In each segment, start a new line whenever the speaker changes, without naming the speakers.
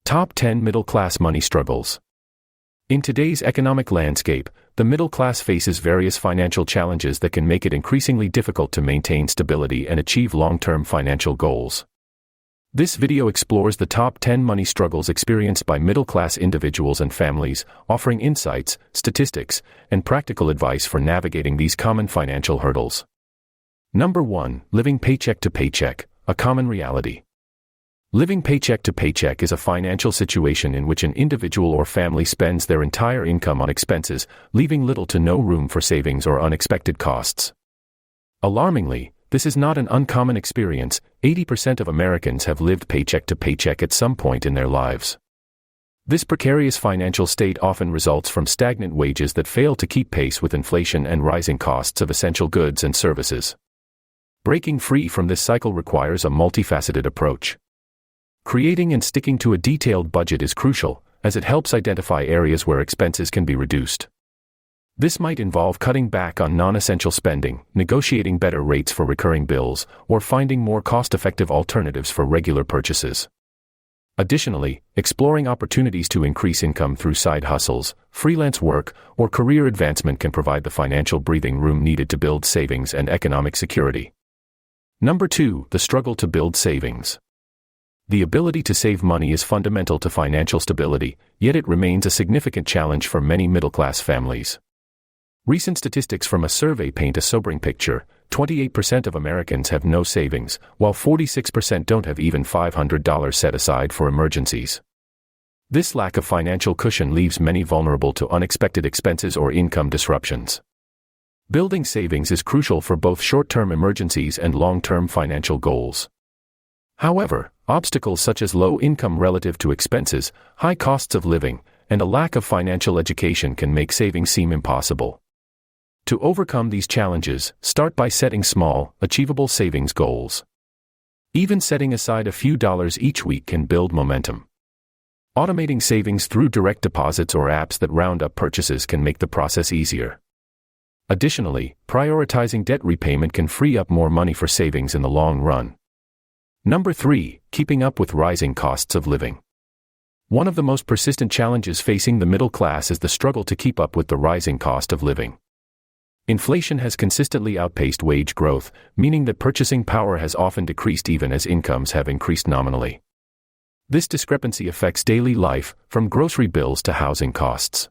Top 10 Middle-Class Money Struggles. In today's economic landscape, the middle class faces various financial challenges that can make it increasingly difficult to maintain stability and achieve long-term financial goals. This video explores the top 10 money struggles experienced by middle-class individuals and families, offering insights, statistics, and practical advice for navigating these common financial hurdles. Number 1. Living paycheck to paycheck, a common reality. Living paycheck to paycheck is a financial situation in which an individual or family spends their entire income on expenses, leaving little to no room for savings or unexpected costs. Alarmingly, this is not an uncommon experience. 80% of Americans have lived paycheck to paycheck at some point in their lives. This precarious financial state often results from stagnant wages that fail to keep pace with inflation and rising costs of essential goods and services. Breaking free from this cycle requires a multifaceted approach. Creating and sticking to a detailed budget is crucial, as it helps identify areas where expenses can be reduced. This might involve cutting back on non-essential spending, negotiating better rates for recurring bills, or finding more cost-effective alternatives for regular purchases. Additionally, exploring opportunities to increase income through side hustles, freelance work, or career advancement can provide the financial breathing room needed to build savings and economic security. Number 2. The struggle to build savings. The ability to save money is fundamental to financial stability, yet it remains a significant challenge for many middle-class families. Recent statistics from a survey paint a sobering picture. 28% of Americans have no savings, while 46% don't have even $500 set aside for emergencies. This lack of financial cushion leaves many vulnerable to unexpected expenses or income disruptions. Building savings is crucial for both short-term emergencies and long-term financial goals. However, obstacles such as low income relative to expenses, high costs of living, and a lack of financial education can make saving seem impossible. To overcome these challenges, start by setting small, achievable savings goals. Even setting aside a few dollars each week can build momentum. Automating savings through direct deposits or apps that round up purchases can make the process easier. Additionally, prioritizing debt repayment can free up more money for savings in the long run. Number 3. Keeping up with rising costs of living. One of the most persistent challenges facing the middle class is the struggle to keep up with the rising cost of living. Inflation has consistently outpaced wage growth, meaning that purchasing power has often decreased even as incomes have increased nominally. This discrepancy affects daily life, from grocery bills to housing costs.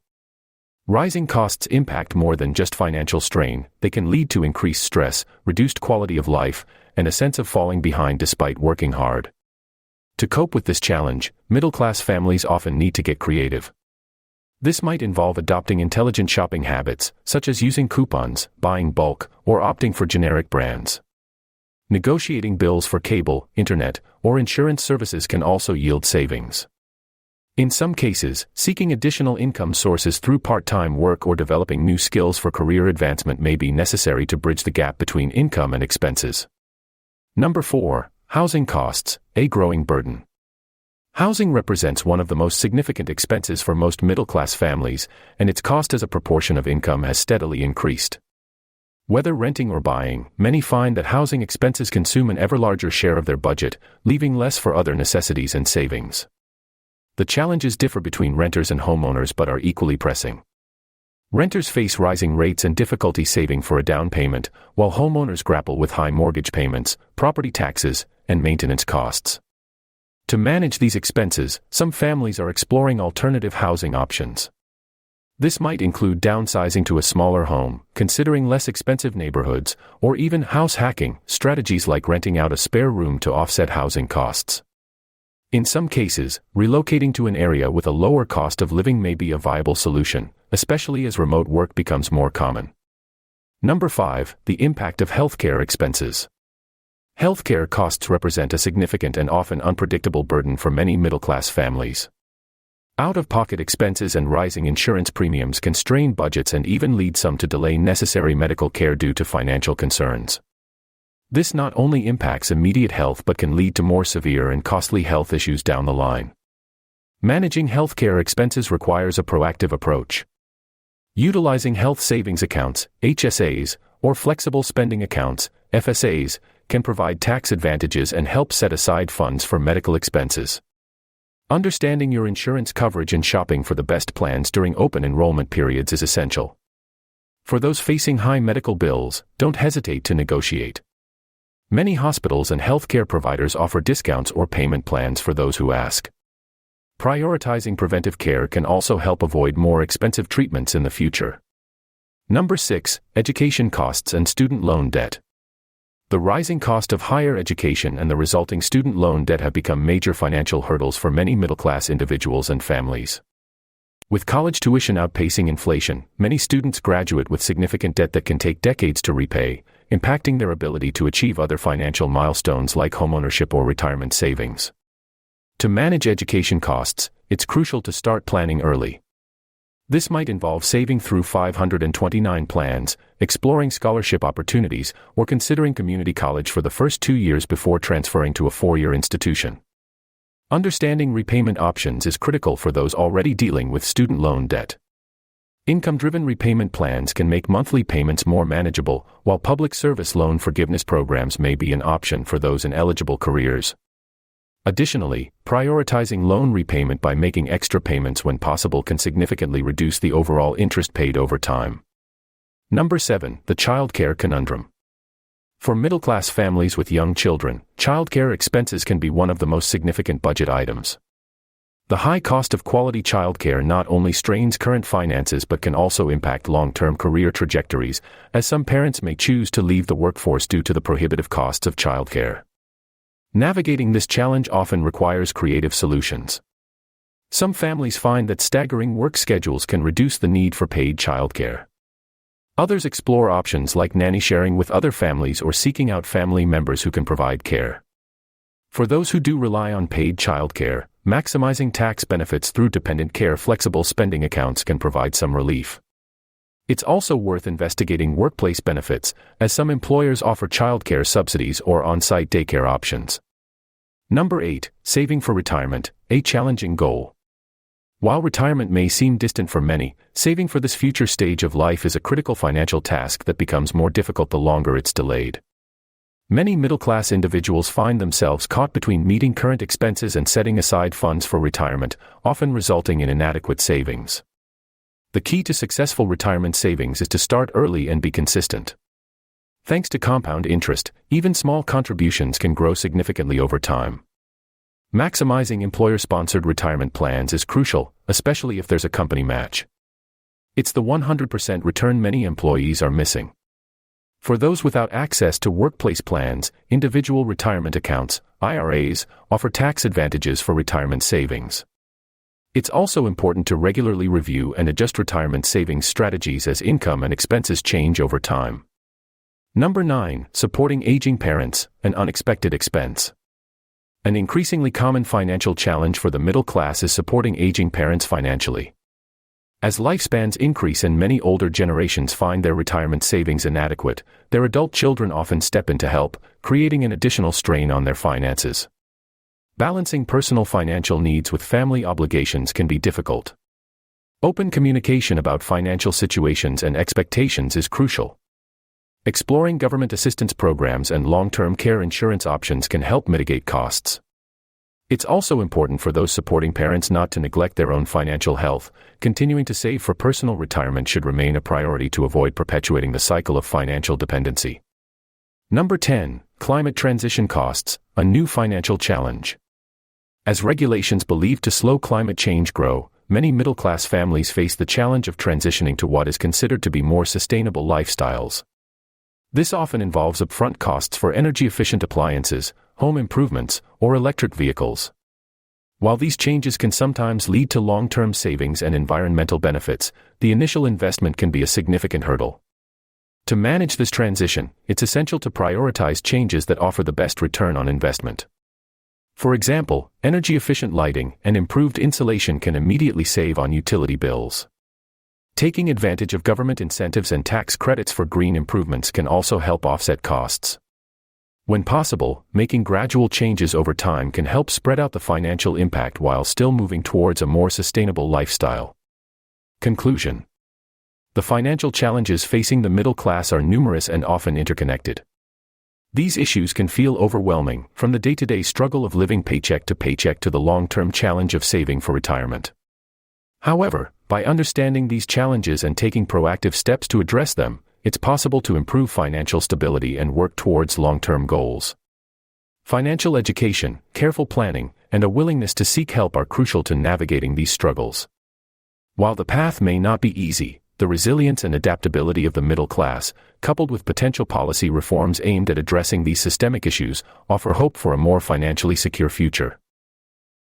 Rising costs impact more than just financial strain. They can lead to increased stress, reduced quality of life, and a sense of falling behind despite working hard. To cope with this challenge, middle-class families often need to get creative. This might involve adopting intelligent shopping habits, such as using coupons, buying bulk, or opting for generic brands. Negotiating bills for cable, internet, or insurance services can also yield savings. In some cases, seeking additional income sources through part-time work or developing new skills for career advancement may be necessary to bridge the gap between income and expenses. Number 4. Housing costs, a growing burden. Housing represents one of the most significant expenses for most middle-class families, and its cost as a proportion of income has steadily increased. Whether renting or buying, many find that housing expenses consume an ever larger share of their budget, leaving less for other necessities and savings. The challenges differ between renters and homeowners but are equally pressing. Renters face rising rates and difficulty saving for a down payment, while homeowners grapple with high mortgage payments, property taxes, and maintenance costs. To manage these expenses, some families are exploring alternative housing options. This might include downsizing to a smaller home, considering less expensive neighborhoods, or even house hacking, strategies like renting out a spare room to offset housing costs. In some cases, relocating to an area with a lower cost of living may be a viable solution, especially as remote work becomes more common. Number 5. The impact of healthcare expenses. Healthcare costs represent a significant and often unpredictable burden for many middle-class families. Out-of-pocket expenses and rising insurance premiums can strain budgets and even lead some to delay necessary medical care due to financial concerns. This not only impacts immediate health but can lead to more severe and costly health issues down the line. Managing healthcare expenses requires a proactive approach. Utilizing health savings accounts, HSAs, or flexible spending accounts, FSAs, can provide tax advantages and help set aside funds for medical expenses. Understanding your insurance coverage and shopping for the best plans during open enrollment periods is essential. For those facing high medical bills, don't hesitate to negotiate. Many hospitals and healthcare providers offer discounts or payment plans for those who ask. Prioritizing preventive care can also help avoid more expensive treatments in the future. Number 6, education costs and student loan debt. The rising cost of higher education and the resulting student loan debt have become major financial hurdles for many middle-class individuals and families. With college tuition outpacing inflation, many students graduate with significant debt that can take decades to repay, impacting their ability to achieve other financial milestones like homeownership or retirement savings. To manage education costs, it's crucial to start planning early. This might involve saving through 529 plans, exploring scholarship opportunities, or considering community college for the first 2 years before transferring to a 4-year institution. Understanding repayment options is critical for those already dealing with student loan debt. Income-driven repayment plans can make monthly payments more manageable, while public service loan forgiveness programs may be an option for those in eligible careers. Additionally, prioritizing loan repayment by making extra payments when possible can significantly reduce the overall interest paid over time. Number 7, the childcare conundrum. For middle-class families with young children, childcare expenses can be one of the most significant budget items. The high cost of quality childcare not only strains current finances but can also impact long-term career trajectories, as some parents may choose to leave the workforce due to the prohibitive costs of childcare. Navigating this challenge often requires creative solutions. Some families find that staggering work schedules can reduce the need for paid childcare. Others explore options like nanny sharing with other families or seeking out family members who can provide care. For those who do rely on paid childcare, maximizing tax benefits through dependent care flexible spending accounts can provide some relief. It's also worth investigating workplace benefits, as some employers offer childcare subsidies or on-site daycare options. Number 8, saving for retirement, a challenging goal. While retirement may seem distant for many, saving for this future stage of life is a critical financial task that becomes more difficult the longer it's delayed. Many middle-class individuals find themselves caught between meeting current expenses and setting aside funds for retirement, often resulting in inadequate savings. The key to successful retirement savings is to start early and be consistent. Thanks to compound interest, even small contributions can grow significantly over time. Maximizing employer-sponsored retirement plans is crucial, especially if there's a company match. It's the 100% return many employees are missing. For those without access to workplace plans, individual retirement accounts, IRAs, offer tax advantages for retirement savings. It's also important to regularly review and adjust retirement savings strategies as income and expenses change over time. Number 9, supporting aging parents, an unexpected expense. An increasingly common financial challenge for the middle class is supporting aging parents financially. As lifespans increase and many older generations find their retirement savings inadequate, their adult children often step in to help, creating an additional strain on their finances. Balancing personal financial needs with family obligations can be difficult. Open communication about financial situations and expectations is crucial. Exploring government assistance programs and long-term care insurance options can help mitigate costs. It's also important for those supporting parents not to neglect their own financial health. Continuing to save for personal retirement should remain a priority to avoid perpetuating the cycle of financial dependency. Number 10, climate transition costs, a new financial challenge. As regulations believed to slow climate change grow, many middle-class families face the challenge of transitioning to what is considered to be more sustainable lifestyles. This often involves upfront costs for energy-efficient appliances, home improvements, or electric vehicles. While these changes can sometimes lead to long-term savings and environmental benefits, the initial investment can be a significant hurdle. To manage this transition, it's essential to prioritize changes that offer the best return on investment. For example, energy-efficient lighting and improved insulation can immediately save on utility bills. Taking advantage of government incentives and tax credits for green improvements can also help offset costs. When possible, making gradual changes over time can help spread out the financial impact while still moving towards a more sustainable lifestyle. Conclusion. The financial challenges facing the middle class are numerous and often interconnected. These issues can feel overwhelming, from the day-to-day struggle of living paycheck to paycheck to the long-term challenge of saving for retirement. However, by understanding these challenges and taking proactive steps to address them, it's possible to improve financial stability and work towards long-term goals. Financial education, careful planning, and a willingness to seek help are crucial to navigating these struggles. While the path may not be easy, the resilience and adaptability of the middle class, coupled with potential policy reforms aimed at addressing these systemic issues, offer hope for a more financially secure future.